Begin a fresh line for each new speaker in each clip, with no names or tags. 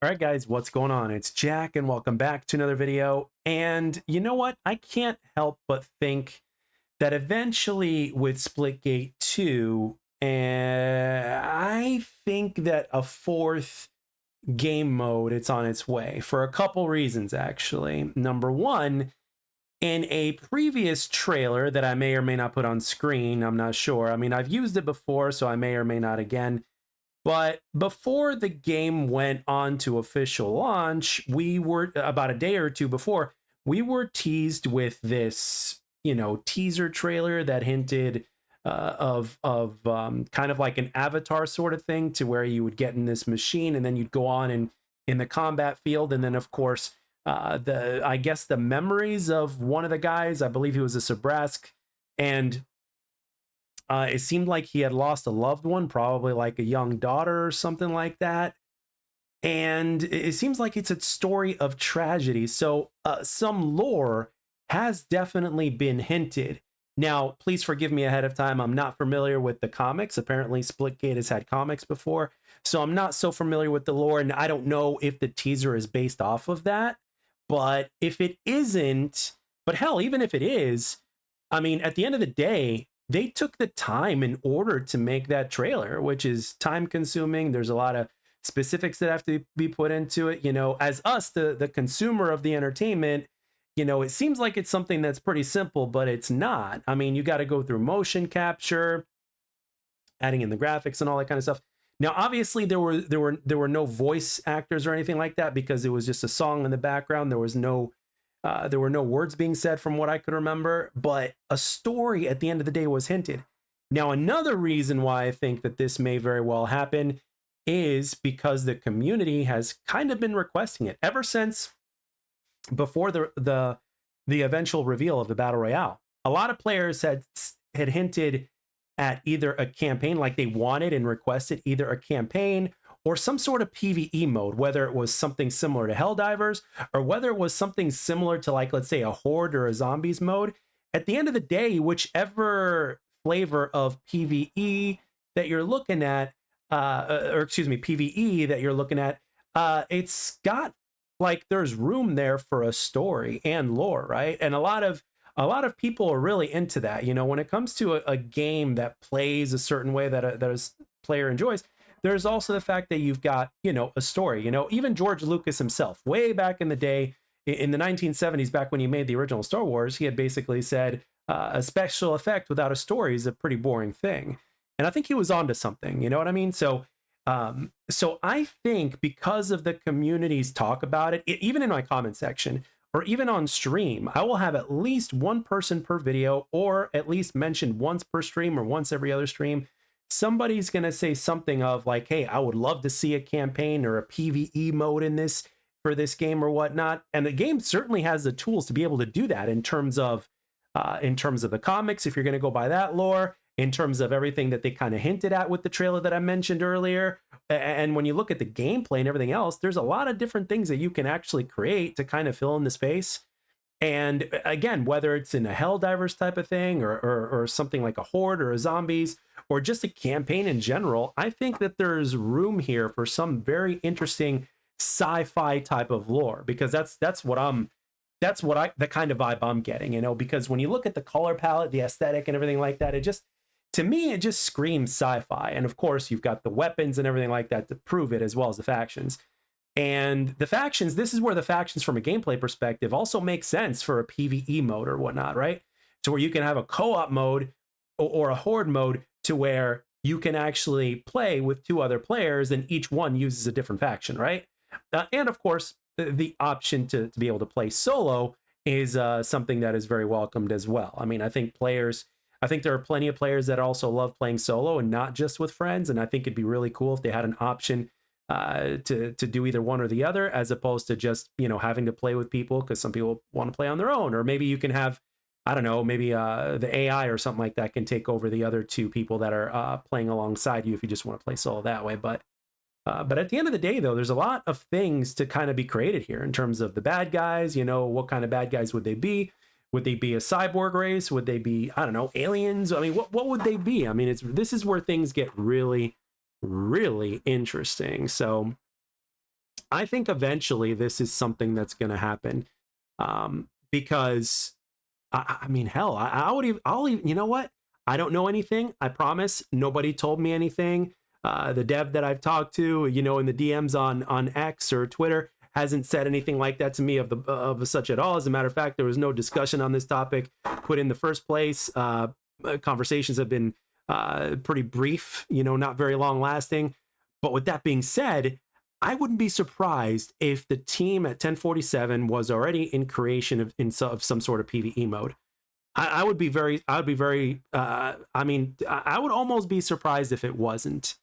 All right, guys, what's going on? It's Jack, and welcome back to another video. And you know what? I can't help but think that eventually with Splitgate 2, I think that a fourth game mode, it's on its way for a couple reasons, actually. Number one, in a previous trailer that I may or may not put on screen, I'm not sure. I mean, I've used it before, so I may or may not again. But before the game went on to official launch, we were about a day or two before, we were teased with this, teaser trailer that hinted of kind of like an avatar sort of thing, to where you would get in this machine and then you'd go on and in the combat field, and then of course I guess the memories of one of the guys, I believe he was a Sabrask, and it seemed like he had lost a loved one, probably like a young daughter or something like that. And it seems like it's a story of tragedy. So some lore has definitely been hinted. Now, please forgive me ahead of time. I'm not familiar with the comics. Apparently, Splitgate has had comics before. So I'm not so familiar with the lore. And I don't know if the teaser is based off of that. But if it isn't, but hell, even if it is, I mean, at the end of the day, they took the time in order to make that trailer, which is time consuming. There's a lot of specifics that have to be put into it. As us, the consumer of the entertainment, it seems like it's something that's pretty simple, but it's not. I mean, you got to go through motion capture, adding in the graphics and all that kind of stuff. Now, obviously, there were no voice actors or anything like that, because it was just a song in the background. There were no words being said from what I could remember, but a story at the end of the day was hinted. Now, another reason why I think that this may very well happen is because the community has kind of been requesting it ever since before the eventual reveal of the Battle Royale. A lot of players had hinted at either a campaign, like they wanted and requested either a campaign or some sort of PVE mode, whether it was something similar to Helldivers or whether it was something similar to, like, let's say a Horde or a Zombies mode. At the end of the day, whichever flavor of PVE that you're looking at, or excuse me, PVE that you're looking at, it's got, like, there's room there for a story and lore, right? And a lot of people are really into that. When it comes to a game that plays a certain way that a player enjoys, there's also the fact that you've got, a story. Even George Lucas himself, way back in the day, in the 1970s, back when he made the original Star Wars, he had basically said a special effect without a story is a pretty boring thing. And I think he was onto something, you know what I mean? So I think because of the community's talk about it, even in my comment section or even on stream, I will have at least one person per video, or at least mentioned once per stream or once every other stream. Somebody's going to say something of like, hey, I would love to see a campaign or a PVE mode in this for this game or whatnot. And the game certainly has the tools to be able to do that in terms of the comics, if you're going to go by that lore, in terms of everything that they kind of hinted at with the trailer that I mentioned earlier. And when you look at the gameplay and everything else, there's a lot of different things that you can actually create to kind of fill in the space. And again, whether it's in a Helldivers type of thing or something like a Horde or a Zombies or just a campaign in general, I think that there's room here for some very interesting sci-fi type of lore, because that's the kind of vibe I'm getting, because when you look at the color palette, the aesthetic and everything like that, to me, it just screams sci-fi. And of course, you've got the weapons and everything like that to prove it, as well as the factions. And the factions, this is where the factions from a gameplay perspective also make sense for a PvE mode or whatnot, right? To where you can have a co-op mode or a horde mode to where you can actually play with two other players and each one uses a different faction, right? And of course, the option to be able to play solo is something that is very welcomed as well. I mean, I think there are plenty of players that also love playing solo and not just with friends. And I think it'd be really cool if they had an option to do either one or the other, as opposed to just, having to play with people, because some people want to play on their own. Or maybe you can have, I don't know, maybe the AI or something like that can take over the other two people that are playing alongside you if you just want to play solo that way. But at the end of the day, though, there's a lot of things to kind of be created here in terms of the bad guys. What kind of bad guys would they be? Would they be a cyborg race? Would they be, I don't know, aliens? I mean, what would they be? I mean, this is where things get really, really interesting. So I think eventually this is something that's going to happen, because I mean, hell, I would even, I'll even, you know what? I don't know anything. I promise. Nobody told me anything. The dev that I've talked to, you know, in the DMs on X or Twitter, hasn't said anything like that to me of such at all. As a matter of fact, there was no discussion on this topic put in the first place. Conversations have been pretty brief, you know, not very long lasting. But with that being said, I wouldn't be surprised if the team at 1047 was already in creation of some sort of PvE mode. I would be very, I mean, I would almost be surprised if it wasn't.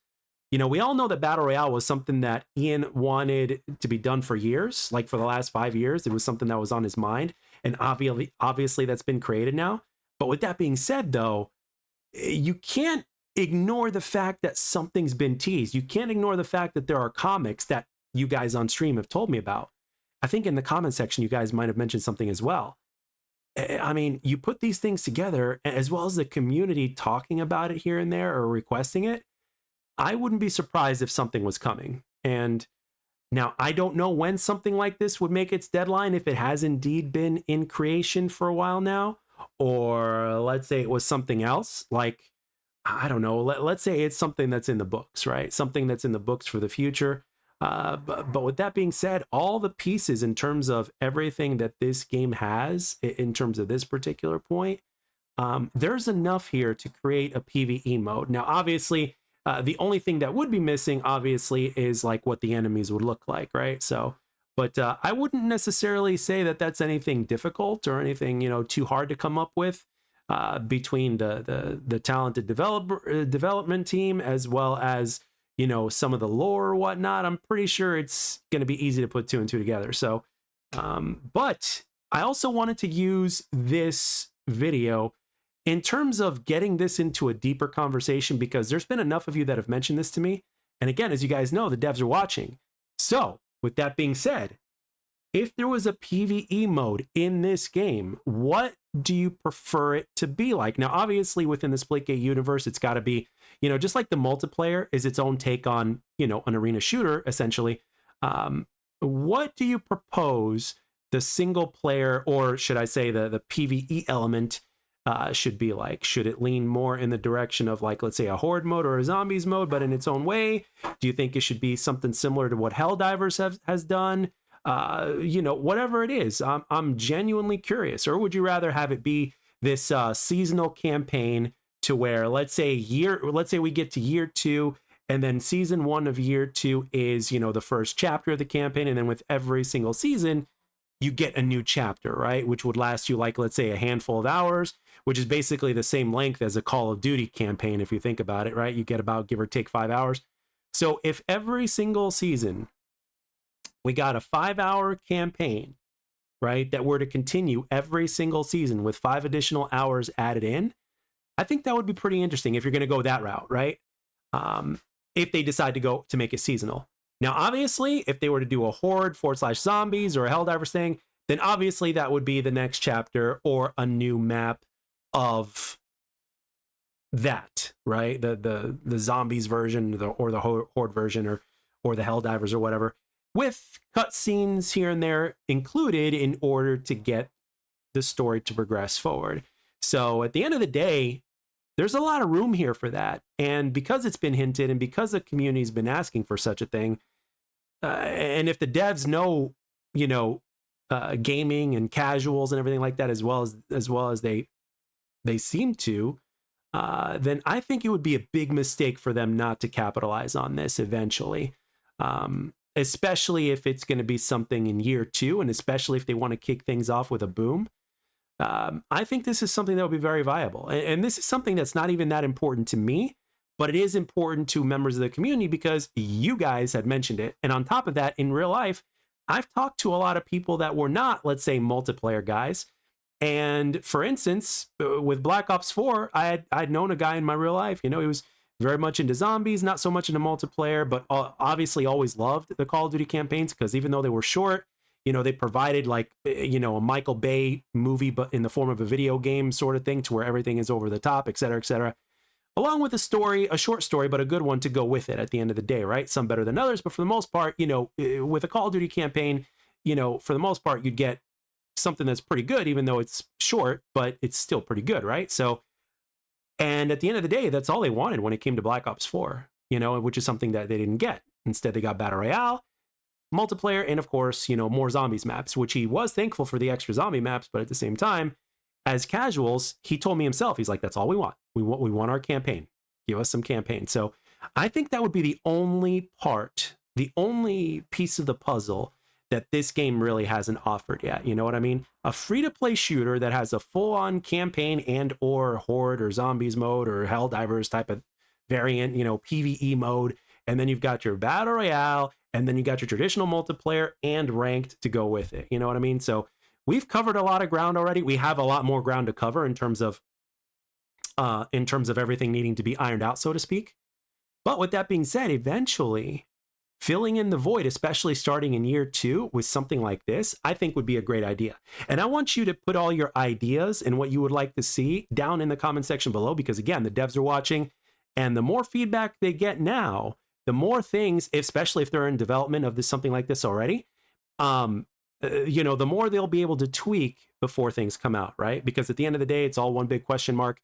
You know, we all know that Battle Royale was something that Ian wanted to be done for years, like for the last 5 years. It was something that was on his mind. And obviously that's been created now. But with that being said, though, you can't ignore the fact that something's been teased. You can't ignore the fact that there are comics that you guys on stream have told me about. I think in the comment section, you guys might have mentioned something as well. I mean, you put these things together, as well as the community talking about it here and there or requesting it. I wouldn't be surprised if something was coming. And now I don't know when something like this would make its deadline, if it has indeed been in creation for a while now, or let's say it was something else, like, I don't know, let's say it's something that's in the books, right? Something that's in the books for the future. But with that being said, all the pieces in terms of everything that this game has, in terms of this particular point, there's enough here to create a PvE mode. Now, obviously, the only thing that would be missing, obviously, is like what the enemies would look like, right? So, but I wouldn't necessarily say that that's anything difficult or anything, you know, too hard to come up with. Between the talented development team, as well as, you know, some of the lore or whatnot, I'm pretty sure it's going to be easy to put two and two together. So, but I also wanted to use this video in terms of getting this into a deeper conversation, because there's been enough of you that have mentioned this to me. And again, as you guys know, the devs are watching. So with that being said, if there was a PvE mode in this game, what do you prefer it to be like? Now, obviously, within the Splitgate universe, it's got to be, you know, just like the multiplayer is its own take on, you know, an arena shooter, essentially. What do you propose the single player, or should I say the PvE element, should be like? Should it lean more in the direction of, like, let's say a horde mode or a zombies mode, but in its own way? Do you think it should be something similar to what Helldivers has done? You know, whatever it is, I'm genuinely curious. Or would you rather have it be this seasonal campaign, to where, let's say we get to year 2, and then season 1 of year 2 is, you know, the first chapter of the campaign, and then with every single season you get a new chapter, right? Which would last you, like, let's say a handful of hours, which is basically the same length as a Call of Duty campaign, if you think about it, right? You get about, give or take, 5 hours. So if every single season we got a 5-hour campaign, right, that were to continue every single season with 5 additional hours added in, I think that would be pretty interesting if you're going to go that route, right? If they decide to make it seasonal. Now, obviously, if they were to do a horde / zombies or a Helldivers thing, then obviously that would be the next chapter or a new map of that, right? The zombies version, or the horde version, or the Helldivers or whatever, with cutscenes here and there included in order to get the story to progress forward. So at the end of the day, there's a lot of room here for that. And because it's been hinted, and because the community's been asking for such a thing, and if the devs know, you know, gaming and casuals and everything like that, as well as they seem to, then I think it would be a big mistake for them not to capitalize on this eventually. Especially if it's going to be something in year 2, and especially if they want to kick things off with a boom. I think this is something that would be very viable. And this is something that's not even that important to me, but it is important to members of the community, because you guys had mentioned it. And on top of that, in real life, I've talked to a lot of people that were not, let's say, multiplayer guys. And for instance, with Black Ops 4, I'd known a guy in my real life. You know, he was very much into zombies, not so much into multiplayer, but obviously always loved the Call of Duty campaigns, because even though they were short, you know, they provided, like, you know, a Michael Bay movie, but in the form of a video game sort of thing, to where everything is over the top, et cetera, et cetera. along with a story, a short story, but a good one to go with it at the end of the day, right? Some better than others, but for the most part, you know, with a Call of Duty campaign, you know, for the most part, you'd get something that's pretty good, even though it's short, but it's still pretty good, right? So, and at the end of the day, that's all they wanted when it came to Black Ops 4, you know, which is something that they didn't get. Instead, they got Battle Royale, multiplayer, and of course, you know, more zombies maps, which he was thankful for the extra zombie maps, but at the same time, as casuals, he told me himself, he's like, that's all we want. We want our campaign. Give us some campaign. So I think that would be the only part, the only piece of the puzzle that this game really hasn't offered yet. You know what I mean? A free-to-play shooter that has a full-on campaign and or horde or zombies mode or Helldivers type of variant, you know, PVE mode. And then you've got your battle royale, and then you got your traditional multiplayer and ranked to go with it. You know what I mean? So we've covered a lot of ground already. We have a lot more ground to cover in terms of everything needing to be ironed out, so to speak. But with that being said, eventually filling in the void, especially starting in year 2 with something like this, I think would be a great idea. And I want you to put all your ideas and what you would like to see down in the comment section below, because again, the devs are watching, and the more feedback they get now, the more things, especially if they're in development of this, something like this already, you know, the more they'll be able to tweak before things come out, right? Because at the end of the day, it's all one big question mark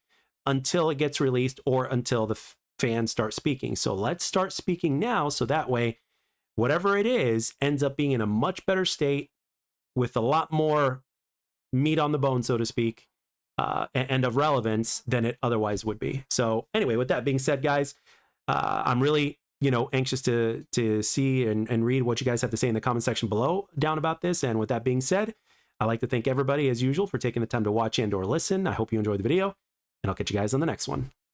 until it gets released or until the fans start speaking. So let's start speaking now, so that way, whatever it is ends up being in a much better state with a lot more meat on the bone, so to speak, and of relevance than it otherwise would be. So anyway, with that being said, guys, I'm really, you know, anxious to see and read what you guys have to say in the comment section below down about this. And with that being said, I'd like to thank everybody as usual for taking the time to watch and or listen. I hope you enjoyed the video, and I'll catch you guys on the next one.